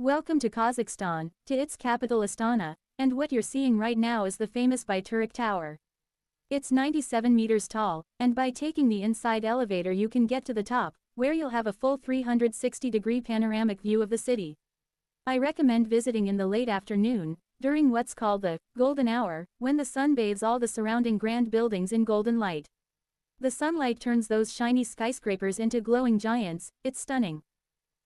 Welcome to Kazakhstan, to its capital Astana, and what you're seeing right now is the famous Baiterek Tower. It's 97 meters tall, and by taking the inside elevator you can get to the top, where you'll have a full 360-degree panoramic view of the city. I recommend visiting in the late afternoon, during what's called the golden hour, when the sun bathes all the surrounding grand buildings in golden light. The sunlight turns those shiny skyscrapers into glowing giants. It's stunning.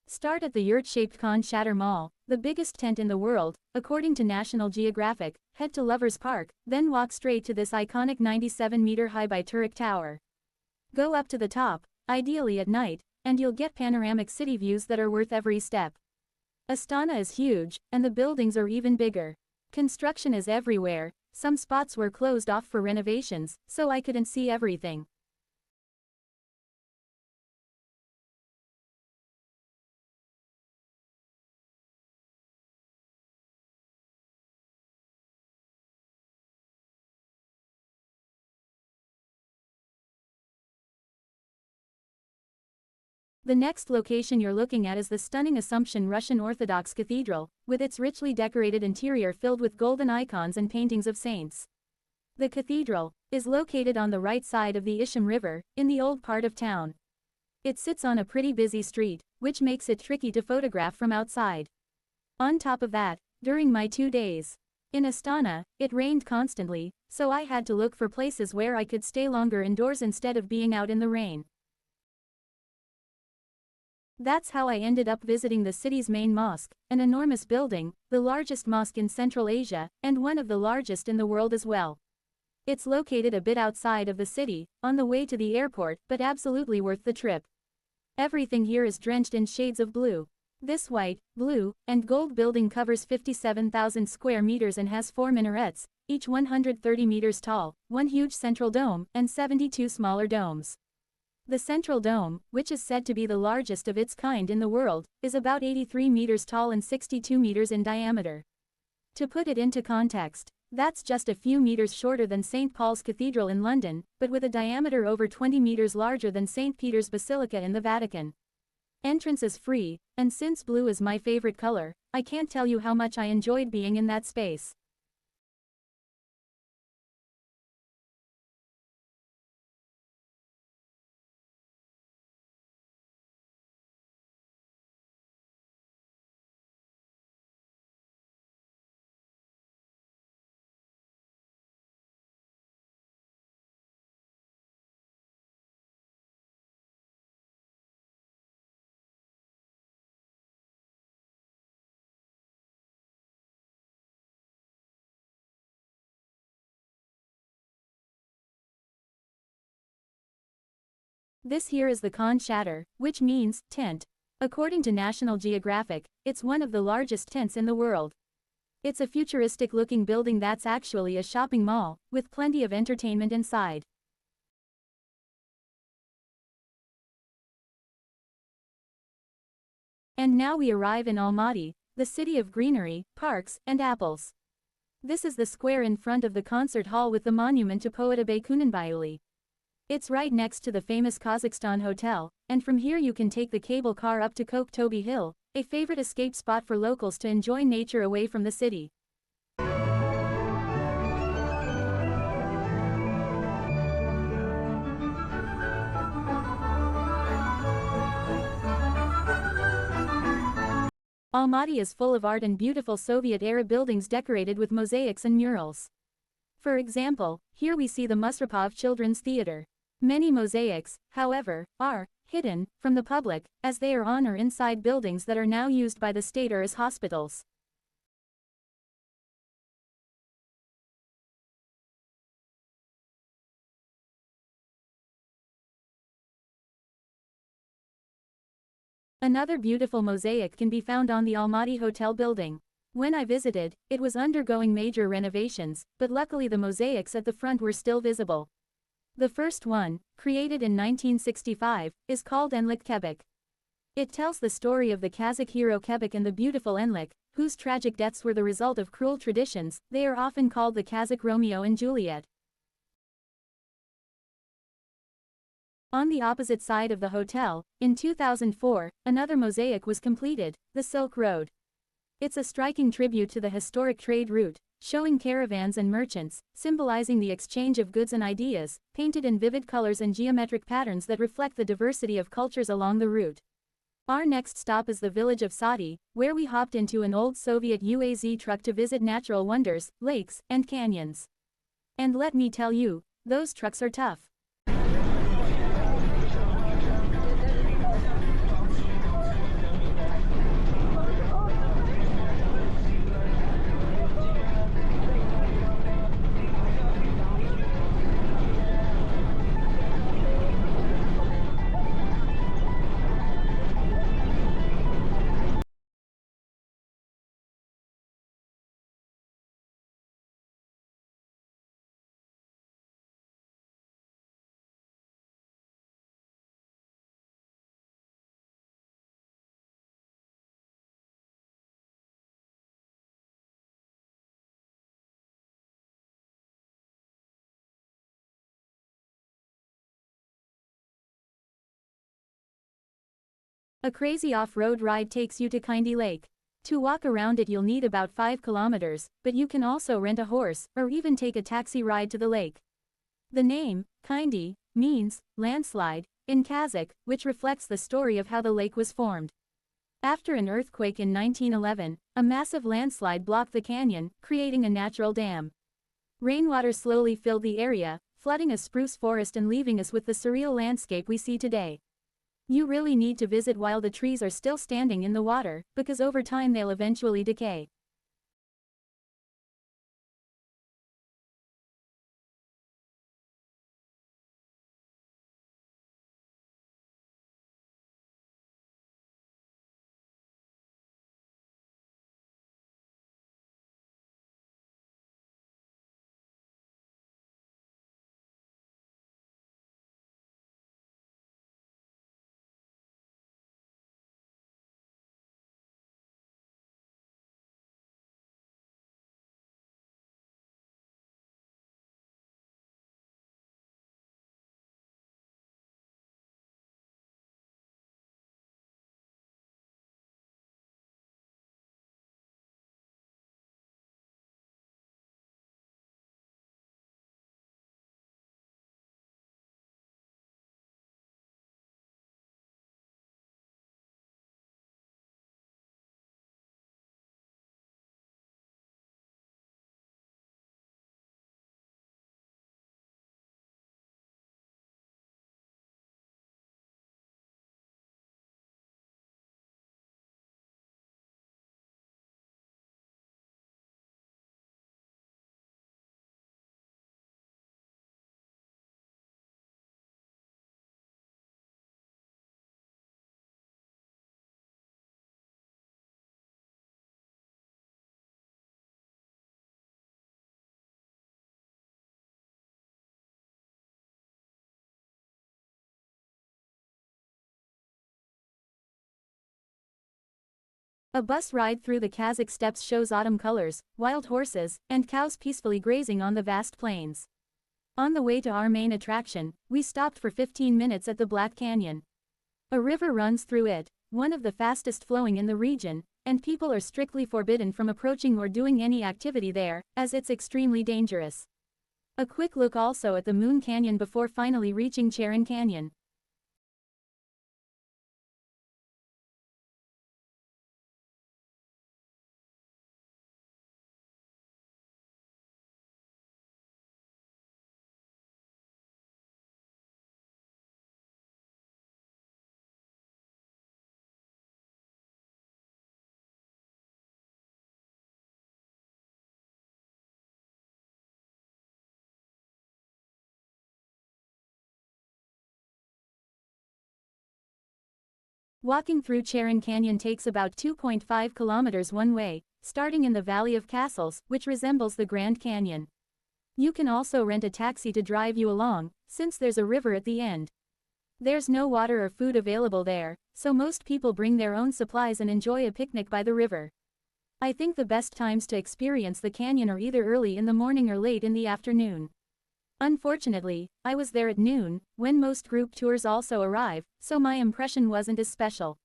Start at the yurt-shaped Shatyr Mall, the biggest tent in the world, according to National Geographic, head to Lovers Park, then walk straight to this iconic 97-meter-high Baiterek Tower. Go up to the top, ideally at night, and you'll get panoramic city views that are worth every step. Astana is huge, and the buildings are even bigger. Construction is everywhere, some spots were closed off for renovations, so I couldn't see everything. The next location you're looking at is the stunning Assumption Russian Orthodox Cathedral, with its richly decorated interior filled with golden icons and paintings of saints. The cathedral is located on the right side of the Ishim River, in the old part of town. It sits on a pretty busy street, which makes it tricky to photograph from outside. On top of that, during my 2 days in Astana, it rained constantly, so I had to look for places where I could stay longer indoors instead of being out in the rain. That's how I ended up visiting the city's main mosque, an enormous building, the largest mosque in Central Asia, and one of the largest in the world as well. It's located a bit outside of the city, on the way to the airport, but absolutely worth the trip. Everything here is drenched in shades of blue. This white, blue, and gold building covers 57,000 square meters and has 4 minarets, each 130 meters tall, one huge central dome, and 72 smaller domes. The central dome, which is said to be the largest of its kind in the world, is about 83 meters tall and 62 meters in diameter. To put it into context, that's just a few meters shorter than St. Paul's Cathedral in London, but with a diameter over 20 meters larger than St. Peter's Basilica in the Vatican. Entrance is free, and since blue is my favorite color, I can't tell you how much I enjoyed being in that space. This here is the Shatyr, which means tent. According to National Geographic, it's one of the largest tents in the world. It's a futuristic-looking building that's actually a shopping mall, with plenty of entertainment inside. And now we arrive in Almaty, the city of greenery, parks, and apples. This is the square in front of the concert hall with the monument to Kok-Tobe Kunanbayuli. It's right next to the famous Kazakhstan Hotel, and from here you can take the cable car up to Kok-Tobe Hill, a favorite escape spot for locals to enjoy nature away from the city. Almaty is full of art and beautiful Soviet-era buildings decorated with mosaics and murals. For example, here we see the Musrepov Children's Theater. Many mosaics, however, are hidden from the public, as they are on or inside buildings that are now used by the state or as hospitals. Another beautiful mosaic can be found on the Almaty Hotel building. When I visited, it was undergoing major renovations, but luckily the mosaics at the front were still visible. The first one, created in 1965, is called Enlik Kebek. It tells the story of the Kazakh hero Kebek and the beautiful Enlik, whose tragic deaths were the result of cruel traditions. They are often called the Kazakh Romeo and Juliet. On the opposite side of the hotel, in 2004, another mosaic was completed, the Silk Road. It's a striking tribute to the historic trade route, showing caravans and merchants, symbolizing the exchange of goods and ideas, painted in vivid colors and geometric patterns that reflect the diversity of cultures along the route. Our next stop is the village of Saty, where we hopped into an old Soviet UAZ truck to visit natural wonders, lakes, and canyons. And let me tell you, those trucks are tough. A crazy off-road ride takes you to Kaindy Lake. To walk around it you'll need about 5 kilometers, but you can also rent a horse, or even take a taxi ride to the lake. The name, Kaindy, means landslide in Kazakh, which reflects the story of how the lake was formed. After an earthquake in 1911, a massive landslide blocked the canyon, creating a natural dam. Rainwater slowly filled the area, flooding a spruce forest and leaving us with the surreal landscape we see today. You really need to visit while the trees are still standing in the water, because over time they'll eventually decay. A bus ride through the Kazakh steppes shows autumn colors, wild horses, and cows peacefully grazing on the vast plains. On the way to our main attraction, we stopped for 15 minutes at the Black Canyon. A river runs through it, one of the fastest flowing in the region, and people are strictly forbidden from approaching or doing any activity there, as it's extremely dangerous. A quick look also at the Moon Canyon before finally reaching Charyn Canyon. Walking through Charyn Canyon takes about 2.5 kilometers one way, starting in the Valley of Castles, which resembles the Grand Canyon. You can also rent a taxi to drive you along, since there's a river at the end. There's no water or food available there, so most people bring their own supplies and enjoy a picnic by the river. I think the best times to experience the canyon are either early in the morning or late in the afternoon. Unfortunately, I was there at noon, when most group tours also arrive, so my impression wasn't as special.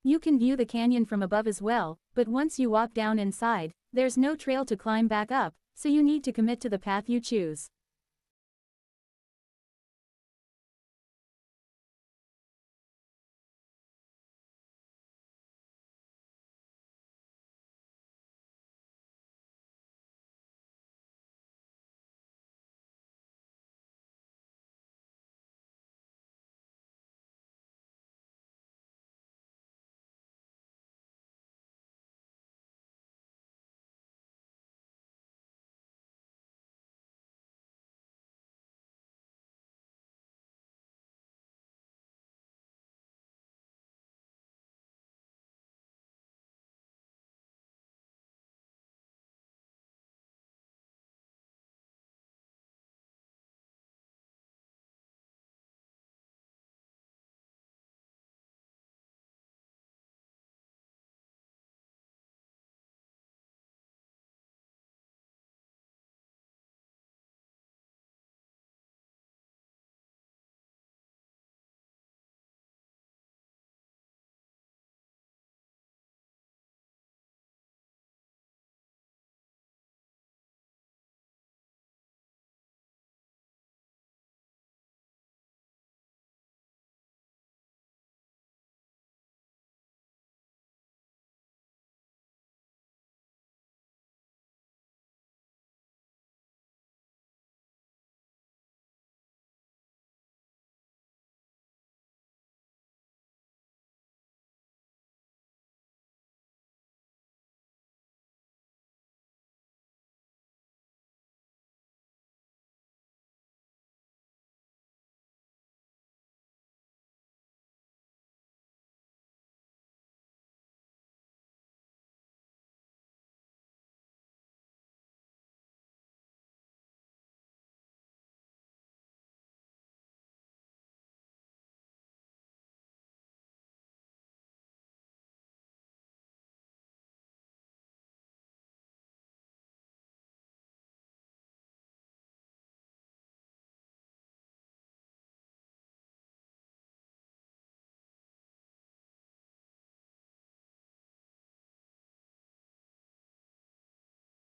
You can view the canyon from above as well, but once you walk down inside, there's no trail to climb back up, so you need to commit to the path you choose.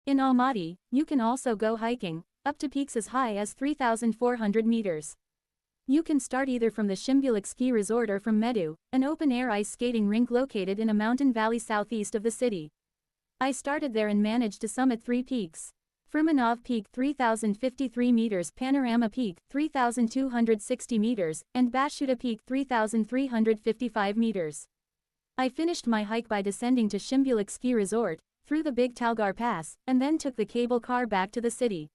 In Almaty, you can also go hiking, up to peaks as high as 3,400 meters. You can start either from the Shimbulik ski resort or from Medu, an open-air ice skating rink located in a mountain valley southeast of the city. I started there and managed to summit 3 peaks. Firmanov Peak 3,053 meters, Panorama Peak 3,260 meters, and Bashuta Peak 3,355 meters. I finished my hike by descending to Shimbulik ski resort, through the Big Talgar Pass, and then took the cable car back to the city.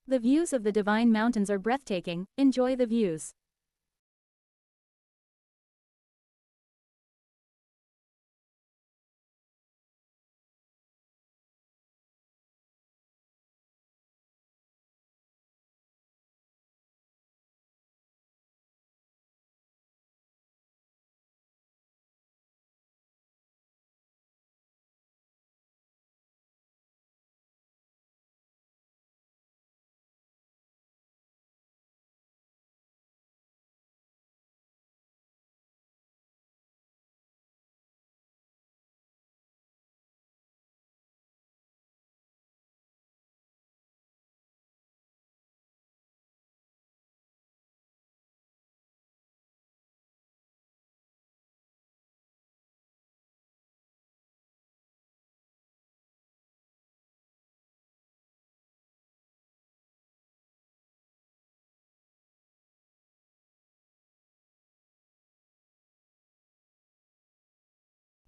The views of the Divine Mountains are breathtaking. Enjoy the views.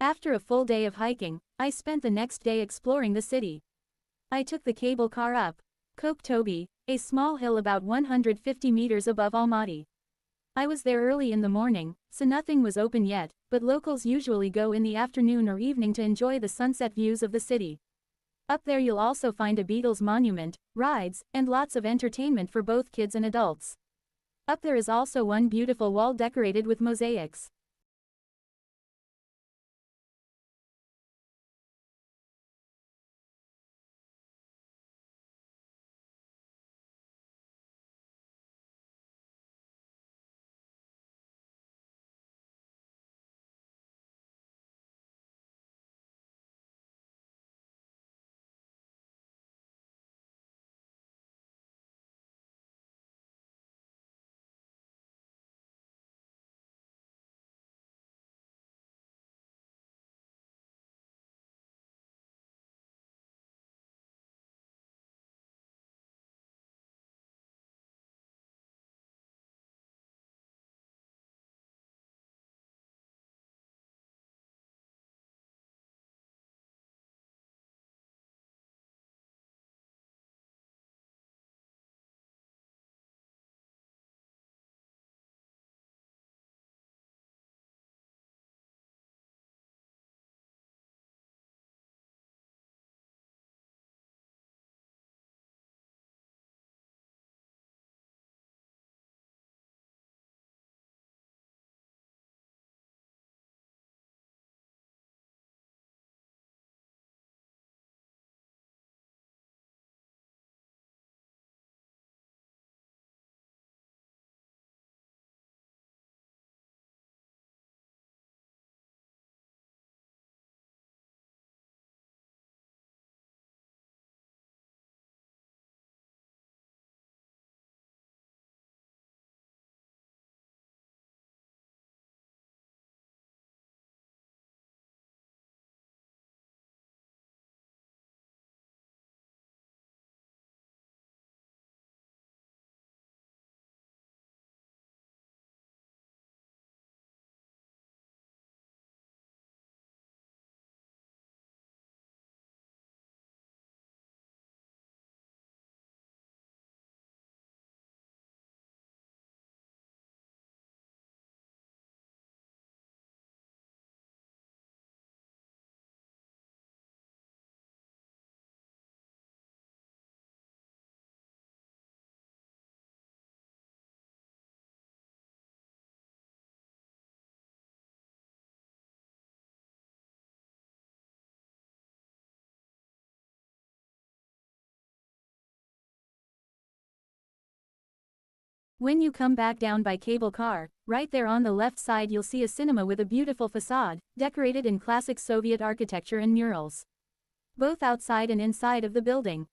After a full day of hiking, I spent the next day exploring the city. I took the cable car up Kok-Tobe, a small hill about 150 meters above Almaty. I was there early in the morning, so nothing was open yet, but locals usually go in the afternoon or evening to enjoy the sunset views of the city. Up there you'll also find a Beatles monument, rides, and lots of entertainment for both kids and adults. Up there is also one beautiful wall decorated with mosaics. When you come back down by cable car, right there on the left side you'll see a cinema with a beautiful facade, decorated in classic Soviet architecture and murals. Both outside and inside of the building.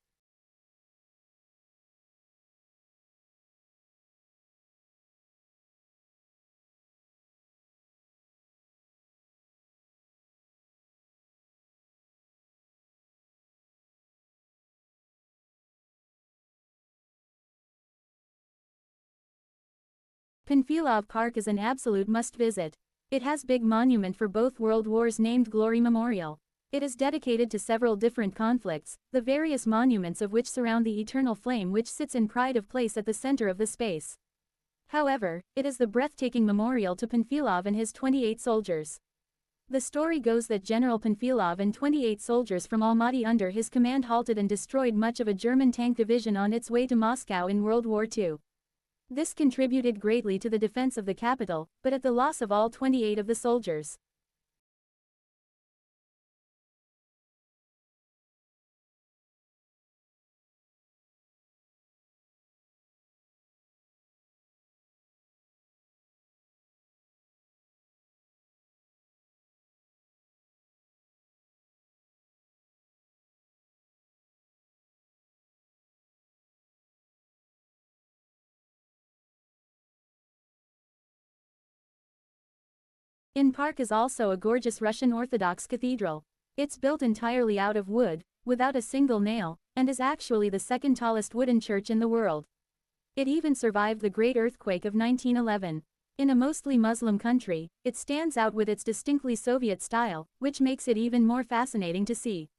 Panfilov Park is an absolute must-visit. It has big monument for both World Wars named Glory Memorial. It is dedicated to several different conflicts, the various monuments of which surround the eternal flame which sits in pride of place at the center of the space. However, it is the breathtaking memorial to Panfilov and his 28 soldiers. The story goes that General Panfilov and 28 soldiers from Almaty under his command halted and destroyed much of a German tank division on its way to Moscow in World War II. This contributed greatly to the defense of the capital, but at the loss of all 28 of the soldiers. In park is also a gorgeous Russian Orthodox cathedral. It's built entirely out of wood, without a single nail, and is actually the second tallest wooden church in the world. It even survived the Great Earthquake of 1911. In a mostly Muslim country, it stands out with its distinctly Soviet style, which makes it even more fascinating to see.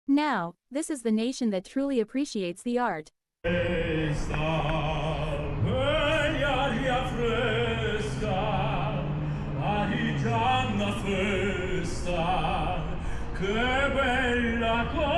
Now, this is the nation that truly appreciates the art. Che bella cosa